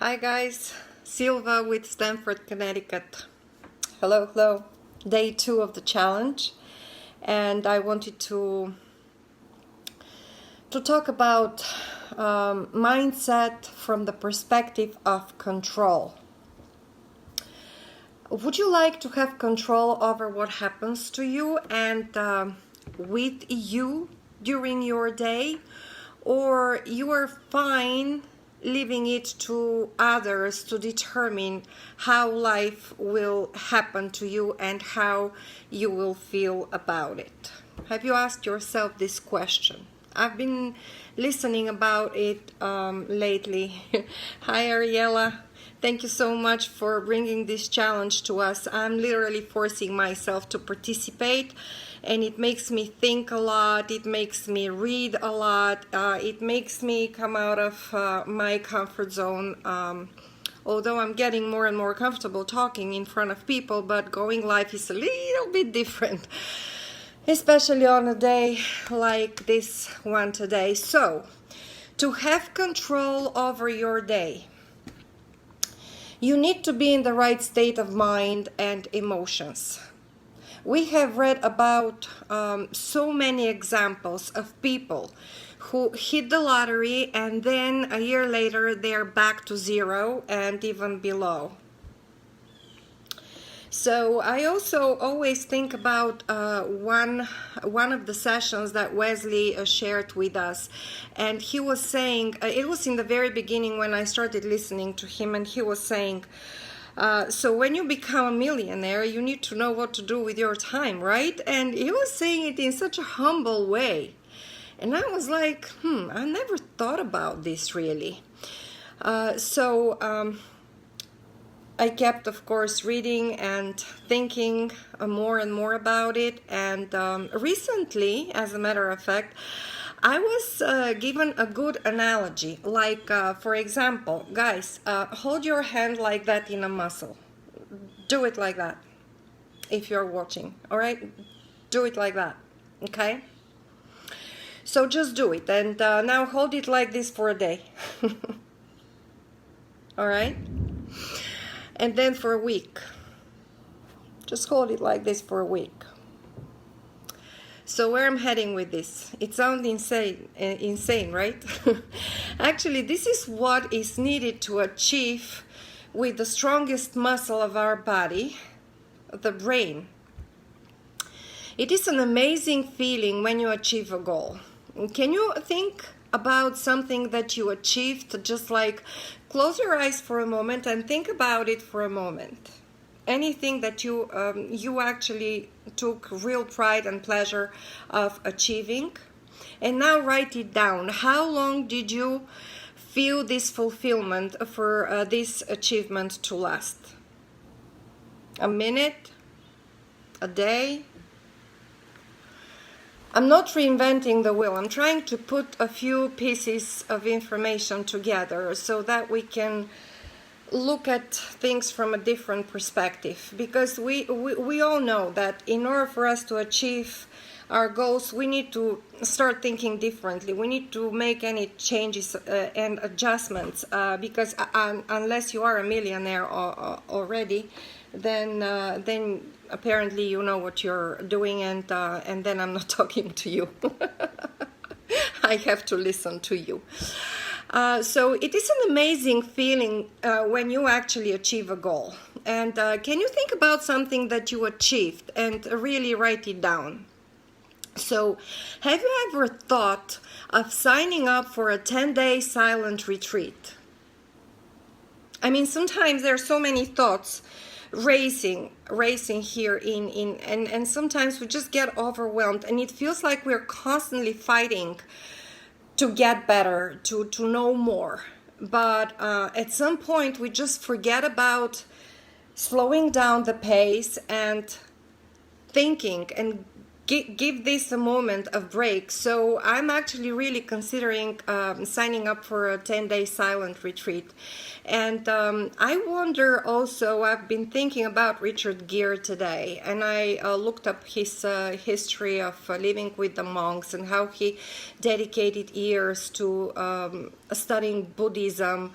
Hi guys, Silva with Stamford, Connecticut. Hello, hello. Day 2 of the challenge, and I wanted to talk about mindset from the perspective of control. Would you like to have control over what happens to you and with you during your day, or you are fine leaving it to others to determine how life will happen to you and how you will feel about it? Have you asked yourself this question? I've been listening about it lately. Hi Ariella, thank you so much for bringing this challenge to us. I'm literally forcing myself to participate, and it makes me think a lot, it makes me read a lot, it makes me come out of my comfort zone. Although I'm getting more and more comfortable talking in front of people, but going live is a little bit different, especially on a day like this one today. So, to have control over your day, you need to be in the right state of mind and emotions. We have read about so many examples of people who hit the lottery and then a year later they're back to zero and even below. So I also always think about one of the sessions that Wesley shared with us, and he was saying, it was in the very beginning when I started listening to him, and he was saying, so when you become a millionaire, you need to know what to do with your time, right? And he was saying it in such a humble way. And I was like, I never thought about this really. I kept, of course, reading and thinking more and more about it. And recently, as a matter of fact, I was given a good analogy. Like, for example, guys, hold your hand like that in a muscle. Do it like that if you're watching, all right? Do it like that, okay? So just do it. And now hold it like this for a day. All right? And then for a week. Just hold it like this for a week. So where I'm heading with this? It sounds insane, right? Actually, this is what is needed to achieve with the strongest muscle of our body, the brain. It is an amazing feeling when you achieve a goal. Can you think about something that you achieved? Just like close your eyes for a moment and think about it for a moment. Anything that you actually took real pride and pleasure of achieving, and now write it down. How long did you feel this fulfillment for this achievement to last? A minute? A day? I'm not reinventing the wheel. I'm trying to put a few pieces of information together so that we can look at things from a different perspective, because we all know that in order for us to achieve our goals, we need to start thinking differently. We need to make any changes and adjustments because unless you are a millionaire already, then apparently you know what you're doing, and then I'm not talking to you. I have to listen to you. So it is an amazing feeling when you actually achieve a goal. And can you think about something that you achieved and really write it down? So have you ever thought of signing up for a 10-day silent retreat? I mean, sometimes there are so many thoughts racing here and sometimes we just get overwhelmed, and it feels like we're constantly fighting to get better, to know more. But at some point we just forget about slowing down the pace and thinking and give this a moment of break. So I'm actually really considering signing up for a 10-day silent retreat. And I wonder also, I've been thinking about Richard Gere today, and I looked up his history of living with the monks and how he dedicated years to studying Buddhism.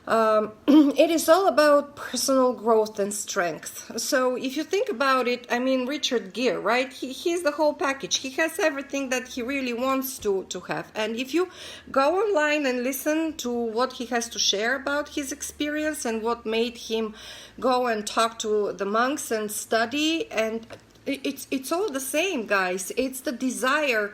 It is all about personal growth and strength. So if you think about it, I mean, Richard Gere, right? He's the whole package. He has everything that he really wants to have. And if you go online and listen to what he has to share about his experience and what made him go and talk to the monks and study, and it's all the same, guys. It's the desire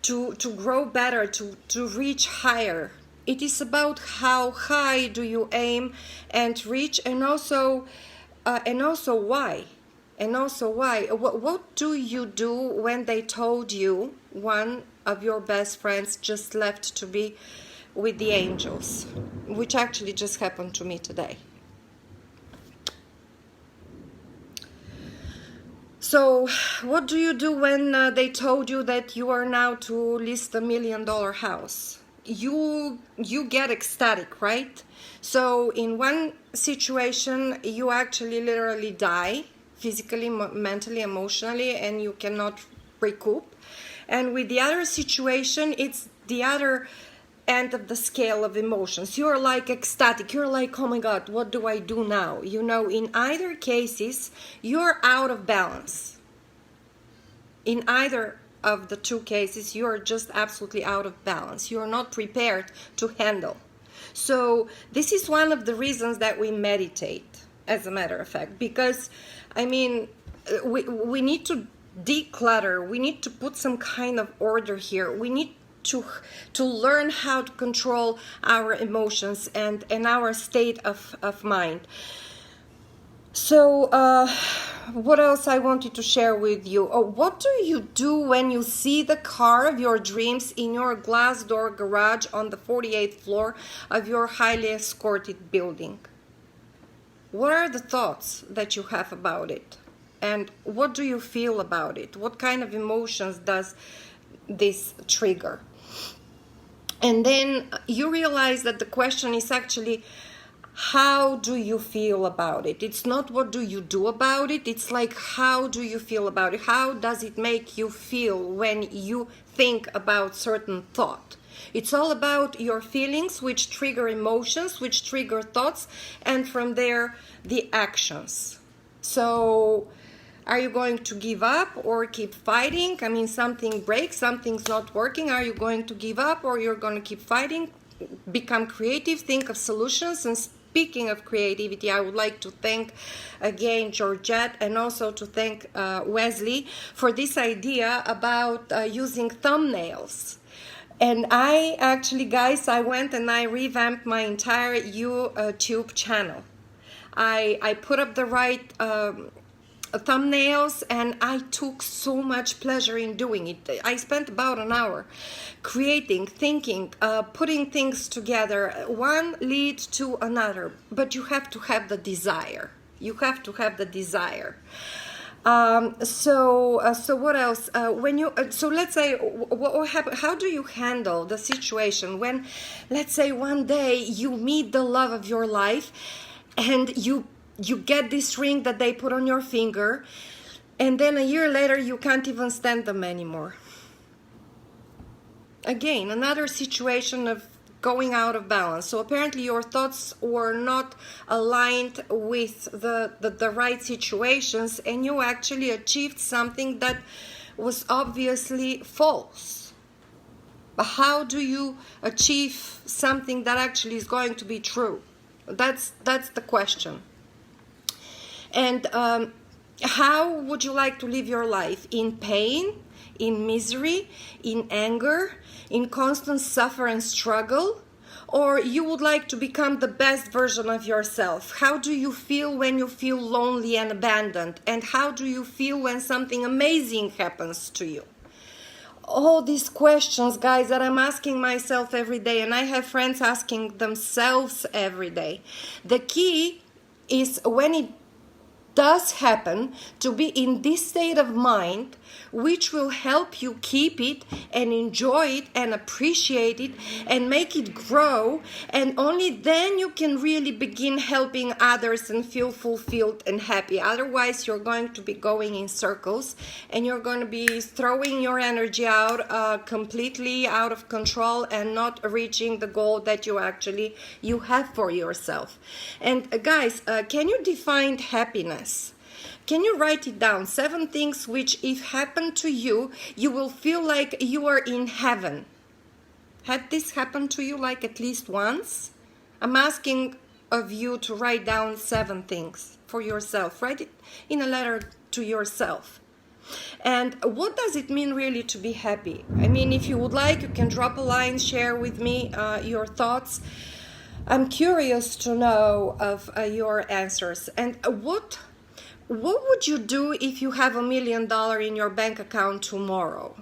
to grow better, to reach higher. It is about how high do you aim and reach, and also why. And also why. What do you do when they told you one of your best friends just left to be with the angels? Which actually just happened to me today. So what do you do when they told you that you are now to list $1 million house? You get ecstatic, right? So in one situation, you actually literally die physically, mentally, emotionally, and you cannot recoup. And with the other situation, it's the other end of the scale of emotions. You're like ecstatic. You're like, oh my God, what do I do now? You know, in either cases, you're out of balance. In either of the two cases, you are just absolutely out of balance. You are not prepared to handle. So this is one of the reasons that we meditate, as a matter of fact, because I mean, we need to declutter. We need to put some kind of order here. We need to learn how to control our emotions and our state of mind. So what else I wanted to share with you? Oh, what do you do when you see the car of your dreams in your glass door garage on the 48th floor of your highly escorted building? What are the thoughts that you have about it? And what do you feel about it? What kind of emotions does this trigger? And then you realize that the question is actually, how do you feel about it? It's not what do you do about it. It's like, how do you feel about it? How does it make you feel when you think about certain thought? It's all about your feelings, which trigger emotions, which trigger thoughts, and from there, the actions. So are you going to give up or keep fighting? I mean, something breaks, something's not working. Are you going to give up or you're going to keep fighting? Become creative, think of solutions. And speaking of creativity, I would like to thank again Georgette and also to thank Wesley for this idea about using thumbnails. And I actually, guys, I went and I revamped my entire YouTube channel. I put up the right thumbnails, and I took so much pleasure in doing it. I spent about an hour creating, thinking, putting things together. One leads to another, but you have to have the desire. You have to have the desire. So what else? When you so let's say what happen, how do you handle the situation when, let's say, one day you meet the love of your life, and you get this ring that they put on your finger, and then a year later you can't even stand them anymore. Again, another situation of going out of balance. So apparently your thoughts were not aligned with the right situations, and you actually achieved something that was obviously false. But how do you achieve something that actually is going to be true? That's the question. And how would you like to live your life? In pain, in misery, in anger, in constant suffer and struggle? Or you would like to become the best version of yourself? How do you feel when you feel lonely and abandoned? And how do you feel when something amazing happens to you? All these questions, guys, that I'm asking myself every day, and I have friends asking themselves every day. The key is, when it does happen, to be in this state of mind which will help you keep it and enjoy it and appreciate it and make it grow, and only then you can really begin helping others and feel fulfilled and happy. Otherwise, you're going to be going in circles and you're going to be throwing your energy out completely out of control and not reaching the goal that you have for yourself. And guys, can you define happiness? Can you write it down? 7 things which, if happen to you, you will feel like you are in heaven. Had this happen to you like at least once? I'm asking of you to write down 7 things for yourself. Write it in a letter to yourself. And what does it mean really to be happy? I mean, if you would like, you can drop a line, share with me your thoughts. I'm curious to know of your answers. And what would you do if you have $1 million in your bank account tomorrow?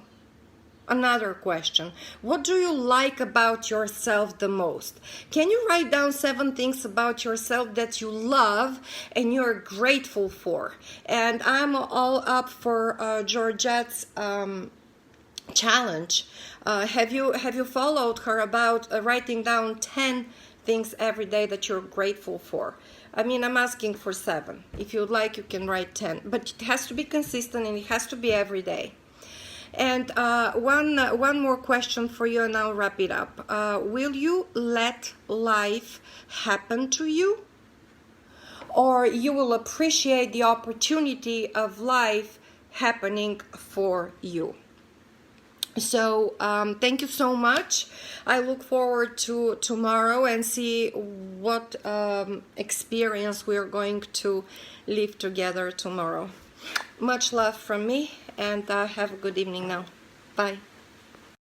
Another question. What do you like about yourself the most? Can you write down 7 things about yourself that you love and you're grateful for? And I'm all up for Georgette's challenge. Have you followed her about writing down 10 things every day that you're grateful for? I mean, I'm asking for 7. If you'd like, you can write 10. But it has to be consistent and it has to be every day. And one more question for you, and I'll wrap it up. Will you let life happen to you? Or you will appreciate the opportunity of life happening for you? So thank you so much. I look forward to tomorrow and see what experience we are going to live together tomorrow. Much love from me, and have a good evening now. Bye.